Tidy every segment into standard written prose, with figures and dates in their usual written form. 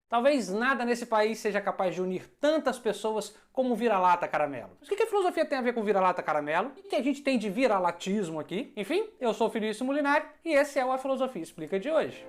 Talvez nada nesse país seja capaz de unir tantas pessoas como o vira-lata caramelo. Mas o que a filosofia tem a ver com vira-lata caramelo? O que a gente tem de vira-latismo aqui? Enfim, eu sou o Felício Molinari e esse é o A Filosofia Explica de hoje.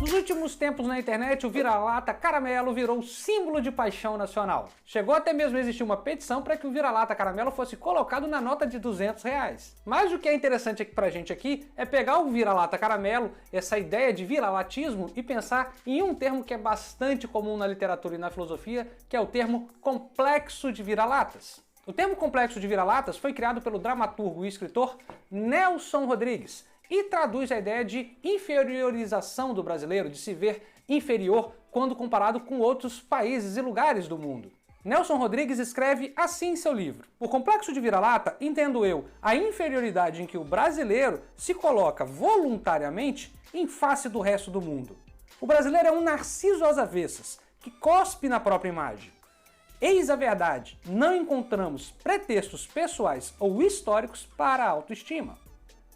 Nos últimos tempos na internet, o vira-lata caramelo virou símbolo de paixão nacional. Chegou até mesmo a existir uma petição para que o vira-lata caramelo fosse colocado na nota de R$200. Mas o que é interessante pra gente aqui é pegar o vira-lata caramelo, essa ideia de vira-latismo, e pensar em um termo que é bastante comum na literatura e na filosofia, que é o termo complexo de vira-latas. O termo complexo de vira-latas foi criado pelo dramaturgo e escritor Nelson Rodrigues, e traduz a ideia de inferiorização do brasileiro, de se ver inferior quando comparado com outros países e lugares do mundo. Nelson Rodrigues escreve assim em seu livro: "O complexo de vira-lata, entendo eu, a inferioridade em que o brasileiro se coloca voluntariamente em face do resto do mundo. O brasileiro é um narciso às avessas, que cospe na própria imagem. Eis a verdade, não encontramos pretextos pessoais ou históricos para a autoestima."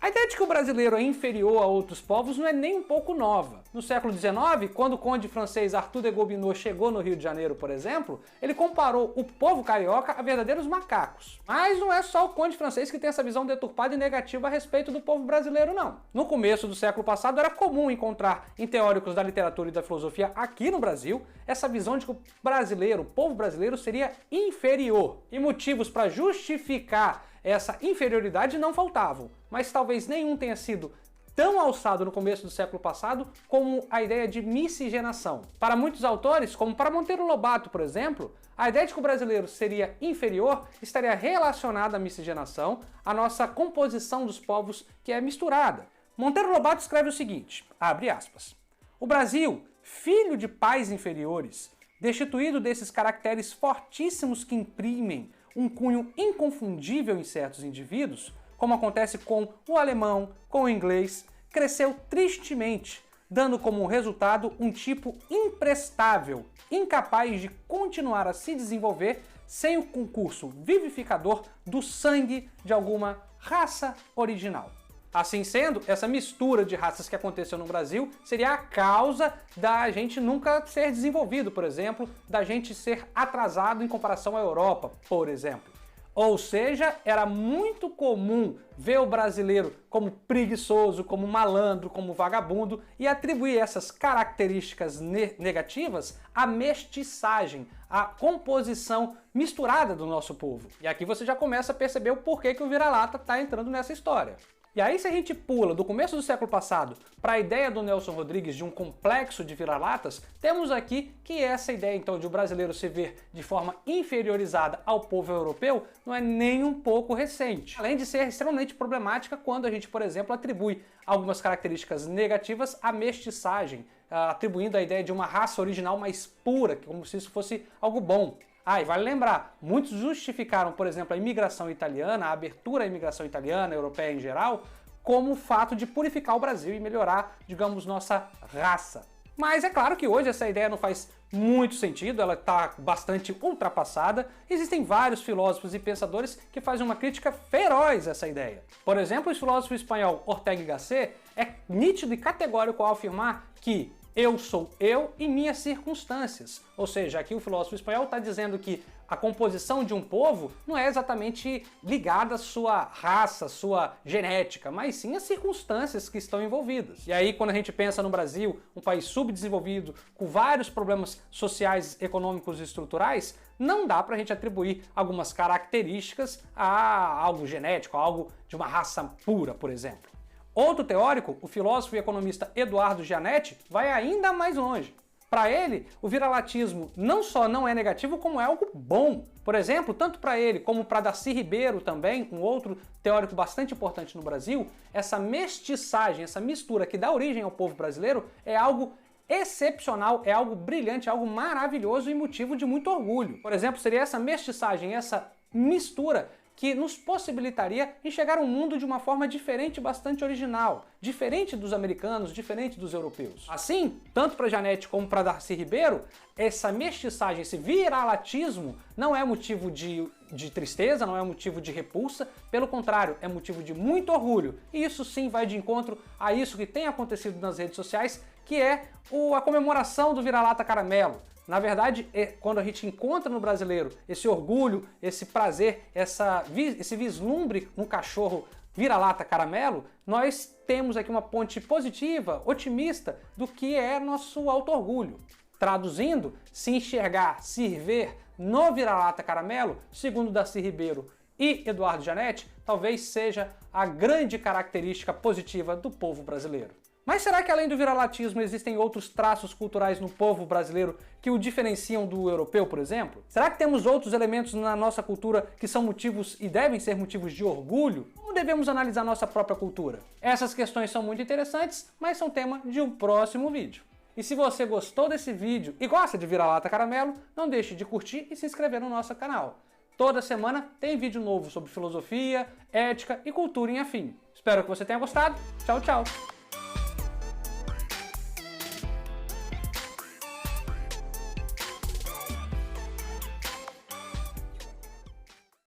A ideia de que o brasileiro é inferior a outros povos não é nem um pouco nova. No século XIX, quando o conde francês Arthur de Gobineau chegou no Rio de Janeiro, por exemplo, ele comparou o povo carioca a verdadeiros macacos. Mas não é só o conde francês que tem essa visão deturpada e negativa a respeito do povo brasileiro, não. No começo do século passado, era comum encontrar em teóricos da literatura e da filosofia aqui no Brasil essa visão de que o brasileiro, o povo brasileiro, seria inferior. E motivos para justificar essa inferioridade não faltavam, mas talvez nenhum tenha sido tão alçado no começo do século passado como a ideia de miscigenação. Para muitos autores, como para Monteiro Lobato, por exemplo, a ideia de que o brasileiro seria inferior estaria relacionada à miscigenação, à nossa composição dos povos que é misturada. Monteiro Lobato escreve o seguinte, abre aspas: "O Brasil, filho de pais inferiores, destituído desses caracteres fortíssimos que imprimem um cunho inconfundível em certos indivíduos, como acontece com o alemão, com o inglês, cresceu tristemente, dando como resultado um tipo imprestável, incapaz de continuar a se desenvolver sem o concurso vivificador do sangue de alguma raça original." Assim sendo, essa mistura de raças que aconteceu no Brasil seria a causa da gente nunca ser desenvolvido, por exemplo, da gente ser atrasado em comparação à Europa, por exemplo. Ou seja, era muito comum ver o brasileiro como preguiçoso, como malandro, como vagabundo e atribuir essas características negativas à mestiçagem, à composição misturada do nosso povo. E aqui você já começa a perceber o porquê que o vira-lata está entrando nessa história. E aí, se a gente pula do começo do século passado para a ideia do Nelson Rodrigues de um complexo de vira-latas, temos aqui que essa ideia então de o brasileiro se ver de forma inferiorizada ao povo europeu não é nem um pouco recente. Além de ser extremamente problemática quando a gente, por exemplo, atribui algumas características negativas à mestiçagem, atribuindo a ideia de uma raça original mais pura, como se isso fosse algo bom. Ah, e vale lembrar, muitos justificaram, por exemplo, a imigração italiana, a abertura à imigração italiana, europeia em geral, como o fato de purificar o Brasil e melhorar, digamos, nossa raça. Mas é claro que hoje essa ideia não faz muito sentido, ela está bastante ultrapassada. Existem vários filósofos e pensadores que fazem uma crítica feroz a essa ideia. Por exemplo, o filósofo espanhol Ortega y Gasset é nítido e categórico ao afirmar que eu sou eu e minhas circunstâncias. Ou seja, aqui o filósofo espanhol está dizendo que a composição de um povo não é exatamente ligada à sua raça, sua genética, mas sim às circunstâncias que estão envolvidas. E aí, quando a gente pensa no Brasil, um país subdesenvolvido, com vários problemas sociais, econômicos e estruturais, não dá para a gente atribuir algumas características a algo genético, a algo de uma raça pura, por exemplo. Outro teórico, o filósofo e economista Eduardo Gianetti, vai ainda mais longe. Para ele, o viralatismo não só não é negativo, como é algo bom. Por exemplo, tanto para ele como para Darcy Ribeiro também, um outro teórico bastante importante no Brasil, essa mestiçagem, essa mistura que dá origem ao povo brasileiro é algo excepcional, é algo brilhante, é algo maravilhoso e motivo de muito orgulho. Por exemplo, seria essa mestiçagem, essa mistura que nos possibilitaria enxergar o mundo de uma forma diferente, bastante original, diferente dos americanos, diferente dos europeus. Assim, tanto para Janete como para Darcy Ribeiro, essa mestiçagem, esse viralatismo não é motivo de tristeza, não é motivo de repulsa, pelo contrário, é motivo de muito orgulho. E isso sim vai de encontro a isso que tem acontecido nas redes sociais, que é a comemoração do vira-lata caramelo. Na verdade, quando a gente encontra no brasileiro esse orgulho, esse prazer, esse vislumbre no cachorro vira-lata caramelo, nós temos aqui uma ponte positiva, otimista, do que é nosso auto-orgulho. Traduzindo, se enxergar, se ver no vira-lata caramelo, segundo Darcy Ribeiro e Eduardo Janete, talvez seja a grande característica positiva do povo brasileiro. Mas será que além do viralatismo existem outros traços culturais no povo brasileiro que o diferenciam do europeu, por exemplo? Será que temos outros elementos na nossa cultura que são motivos e devem ser motivos de orgulho? Ou devemos analisar nossa própria cultura? Essas questões são muito interessantes, mas são tema de um próximo vídeo. E se você gostou desse vídeo e gosta de vira-lata caramelo, não deixe de curtir e se inscrever no nosso canal. Toda semana tem vídeo novo sobre filosofia, ética e cultura em afim. Espero que você tenha gostado. Tchau, tchau!